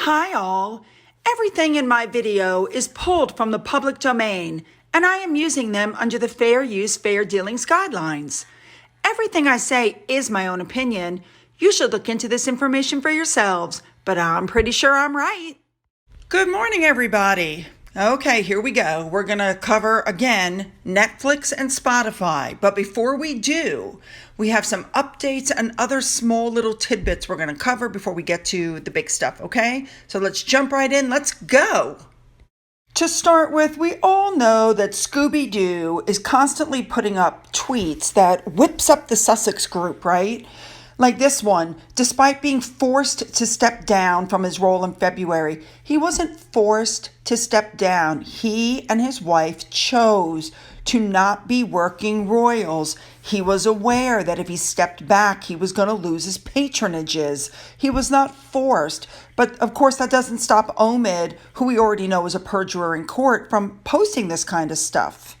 Hi all! Everything in my video is pulled from the public domain, and I am using them under the Fair Use, Fair Dealings guidelines. Everything I say is my own opinion. You should look into this information for yourselves, but I'm pretty sure I'm right. Good morning, everybody. Okay, here we go. We're going to cover, again, Netflix and Spotify. But before we do, we have some updates and other small little tidbits we're going to cover before we get to the big stuff, okay? So let's jump right in. Let's go. To start with, we all know that Scooby-Doo is constantly putting up tweets that whips up the Sussex group, right? Like this one, despite being forced to step down from his role in February, he wasn't forced to step down. He and his wife chose to not be working royals. He was aware that if he stepped back, he was going to lose his patronages. He was not forced. But of course, that doesn't stop Omid, who we already know is a perjurer in court, from posting this kind of stuff.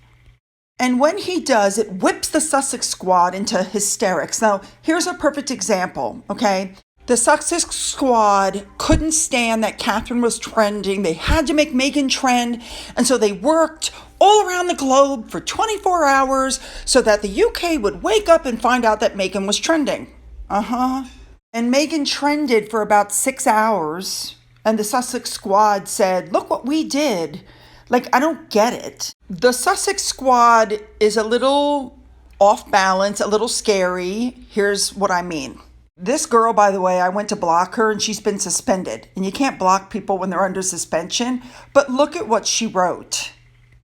And when he does, it whips the Sussex squad into hysterics. Now, here's a perfect example, okay? The Sussex squad couldn't stand that Catherine was trending. They had to make Meghan trend. And so they worked all around the globe for 24 hours so that the UK would wake up and find out that Meghan was trending. And Meghan trended for about 6 hours. And the Sussex squad said, look what we did. Like, I don't get it. The Sussex squad is a little off balance, a little scary. Here's what I mean. This girl, by the way, I went to block her and she's been suspended. And you can't block people when they're under suspension. But look at what she wrote.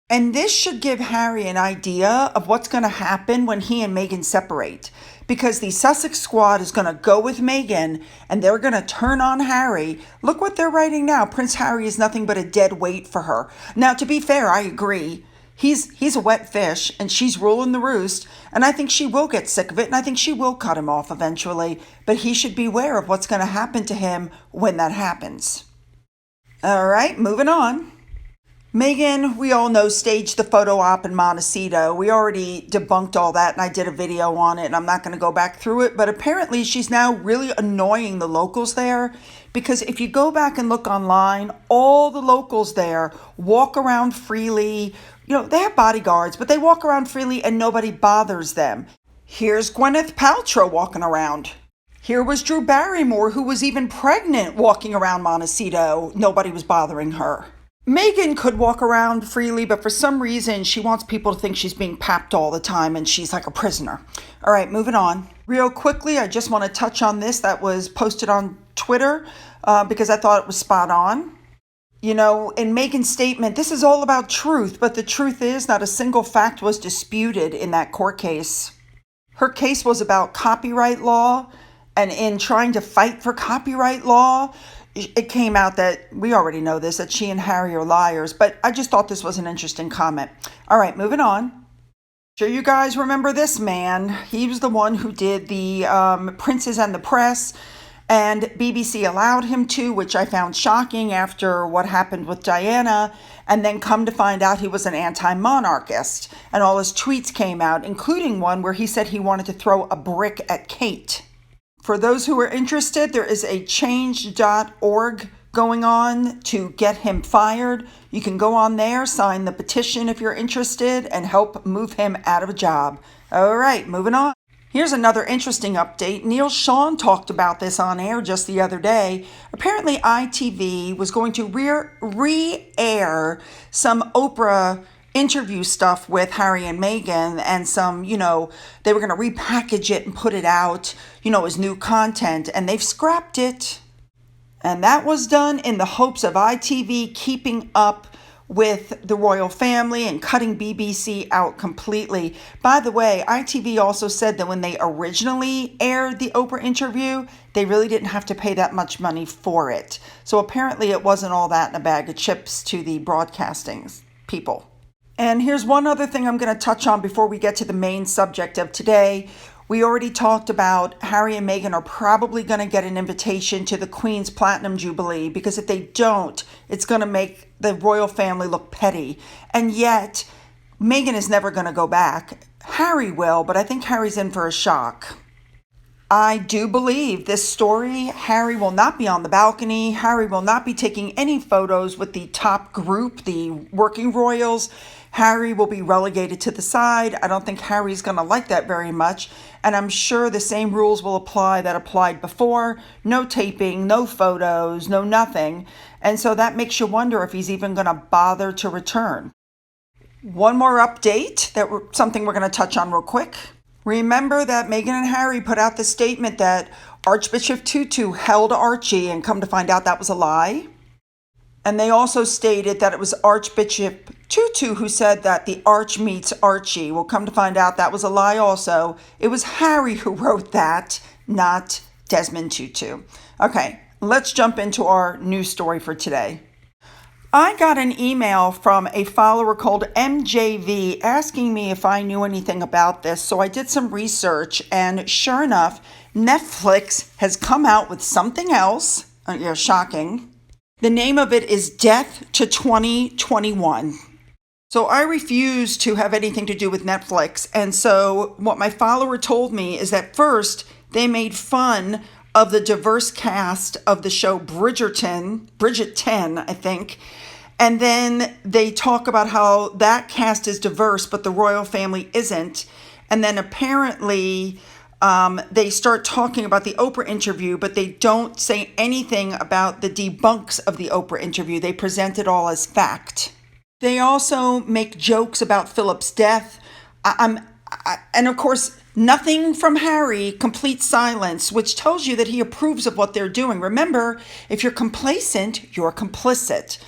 And this should give Harry an idea of what's going to happen when he and Meghan separate. Because the Sussex squad is going to go with Meghan and they're going to turn on Harry. Look what they're writing now. Prince Harry is nothing but a dead weight for her. Now, to be fair, I agree. He's a wet fish and she's ruling the roost. And I think she will get sick of it and I think she will cut him off eventually. But he should be aware of what's going to happen to him when that happens. All right, moving on. Meghan, we all know, staged the photo op in Monaco. We already debunked all that and I did a video on it and I'm not going to go back through it. But apparently she's now really annoying the locals there because if you go back and look online, all the locals there walk around freely. You know, they have bodyguards, but they walk around freely and nobody bothers them. Here's Gwyneth Paltrow walking around. Here was Drew Barrymore, who was even pregnant, walking around Montecito. Nobody was bothering her. Meghan could walk around freely, but for some reason, she wants people to think she's being papped all the time and she's like a prisoner. All right, moving on. Real quickly, I just want to touch on this that was posted on Twitter because I thought it was spot on. You know, in Meghan's statement, this is all about truth, but the truth is not a single fact was disputed in that court case. Her case was about copyright law, and in trying to fight for copyright law, it came out that, we already know this, that she and Harry are liars, but I just thought this was an interesting comment. All right, moving on. Sure you guys remember this man. He was the one who did the Princes and the Press, and BBC allowed him to, which I found shocking after what happened with Diana, and then come to find out he was an anti-monarchist, and all his tweets came out, including one where he said he wanted to throw a brick at Kate. For those who are interested, there is a change.org going on to get him fired. You can go on there, sign the petition if you're interested, and help move him out of a job. All right, moving on. Here's another interesting update. Neil Sean talked about this on air just the other day. Apparently, ITV was going to re-air some Oprah interview stuff with Harry and Meghan and some, they were going to repackage it and put it out, as new content, and they've scrapped it. And that was done in the hopes of ITV keeping up with the royal family and cutting BBC out completely. By the way, ITV also said that when they originally aired the Oprah interview, they really didn't have to pay that much money for it. So apparently it wasn't all that in a bag of chips to the broadcasting people. And here's one other thing I'm going to touch on before we get to the main subject of today. We already talked about Harry and Meghan are probably going to get an invitation to the Queen's Platinum Jubilee because if they don't, it's going to make the royal family look petty. And yet, Meghan is never going to go back. Harry will, but I think Harry's in for a shock. I do believe this story, Harry will not be on the balcony. Harry will not be taking any photos with the top group, the working royals. Harry will be relegated to the side. I don't think Harry's going to like that very much. And I'm sure the same rules will apply that applied before. No taping, no photos, no nothing. And so that makes you wonder if he's even going to bother to return. One more update, something we're going to touch on real quick. Remember that Meghan and Harry put out the statement that Archbishop Tutu held Archie, and come to find out that was a lie. And they also stated that it was Archbishop Tutu who said that the Arch meets Archie. Well, come to find out that was a lie also. It was Harry who wrote that, not Desmond Tutu. Okay, let's jump into our news story for today. I got an email from a follower called MJV asking me if I knew anything about this. So I did some research, and sure enough, Netflix has come out with something else. Shocking. The name of it is Death to 2021. So I refuse to have anything to do with Netflix. And so what my follower told me is that first they made fun of the diverse cast of the show Bridgerton, I think. And then they talk about how that cast is diverse, but the royal family isn't. And then apparently they start talking about the Oprah interview, but they don't say anything about the debunks of the Oprah interview. They present it all as fact. They also make jokes about Philip's death. And of course, nothing from Harry, complete silence, which tells you that he approves of what they're doing. Remember, if you're complacent, you're complicit.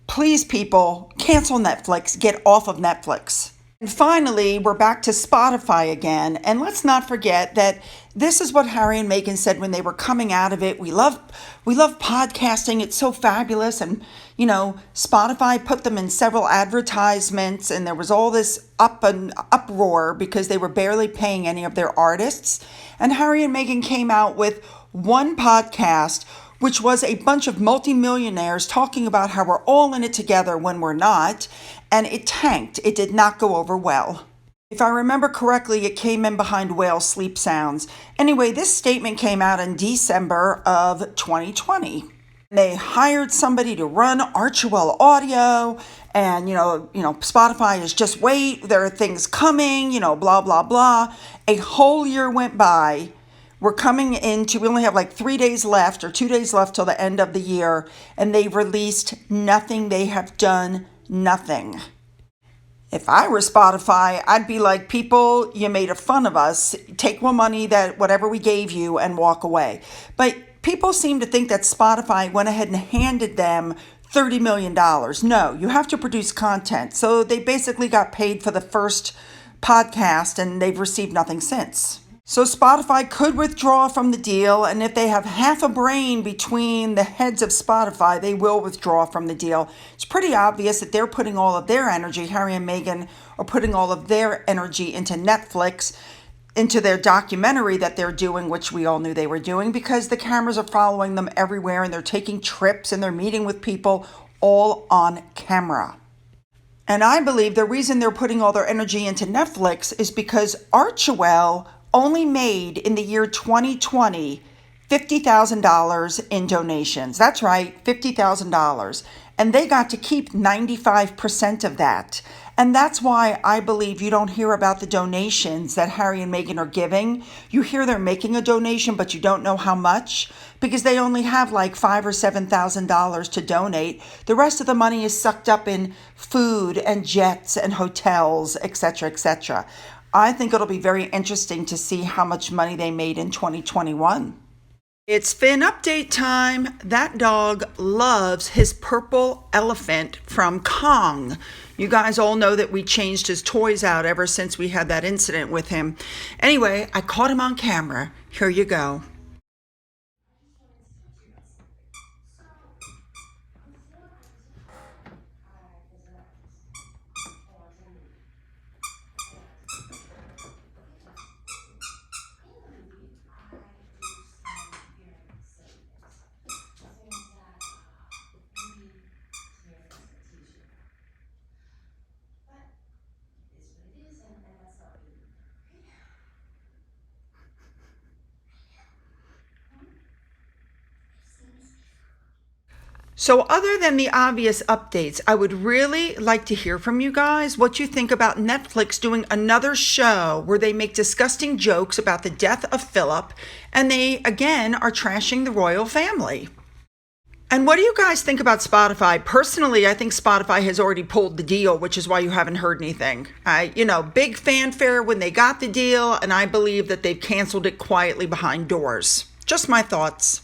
Please, people, cancel Netflix, get off of Netflix. And finally, we're back to Spotify again. And let's not forget that this is what Harry and Meghan said when they were coming out of it. We love podcasting. It's so fabulous. And, Spotify put them in several advertisements, and there was all this uproar because they were barely paying any of their artists. And Harry and Meghan came out with one podcast, which was a bunch of multimillionaires talking about how we're all in it together when we're not, and it tanked. It did not go over well. If I remember correctly, it came in behind whale sleep sounds. Anyway, this statement came out in December of 2020. They hired somebody to run Archwell audio, and, Spotify is just wait, there are things coming, blah, blah, blah. A whole year went by. We only have like 3 days left or 2 days left till the end of the year, and they've released nothing. They have done nothing. If I were Spotify, I'd be like, people, you made a fun of us. Take money whatever we gave you and walk away. But people seem to think that Spotify went ahead and handed them $30 million. No, you have to produce content. So they basically got paid for the first podcast, and they've received nothing since. So Spotify could withdraw from the deal, and if they have half a brain between the heads of Spotify, they will withdraw from the deal. It's pretty obvious that they're putting all of their energy, Harry and Meghan are putting all of their energy into Netflix, into their documentary that they're doing, which we all knew they were doing, because the cameras are following them everywhere, and they're taking trips, and they're meeting with people all on camera. And I believe the reason they're putting all their energy into Netflix is because Archwell only made in the year 2020 $50,000 in donations. That's right, $50,000. And they got to keep 95% of that. And that's why I believe you don't hear about the donations that Harry and Meghan are giving. You hear they're making a donation, but you don't know how much, because they only have like $5,000 or $7,000 to donate. The rest of the money is sucked up in food and jets and hotels, etc., etc. I think it'll be very interesting to see how much money they made in 2021. It's Finn update time. That dog loves his purple elephant from Kong. You guys all know that we changed his toys out ever since we had that incident with him. Anyway, I caught him on camera. Here you go. So other than the obvious updates, I would really like to hear from you guys what you think about Netflix doing another show where they make disgusting jokes about the death of Philip, and they, again, are trashing the royal family. And what do you guys think about Spotify? Personally, I think Spotify has already pulled the deal, which is why you haven't heard anything. Big fanfare when they got the deal, and I believe that they've canceled it quietly behind doors. Just my thoughts.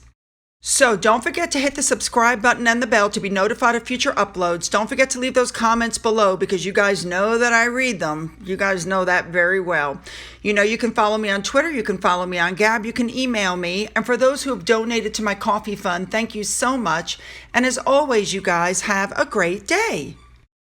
So don't forget to hit the subscribe button and the bell to be notified of future uploads. Don't forget to leave those comments below because you guys know that I read them. You guys know that very well. You can follow me on Twitter. You can follow me on Gab. You can email me. And for those who have donated to my coffee fund, thank you so much. And as always, you guys have a great day.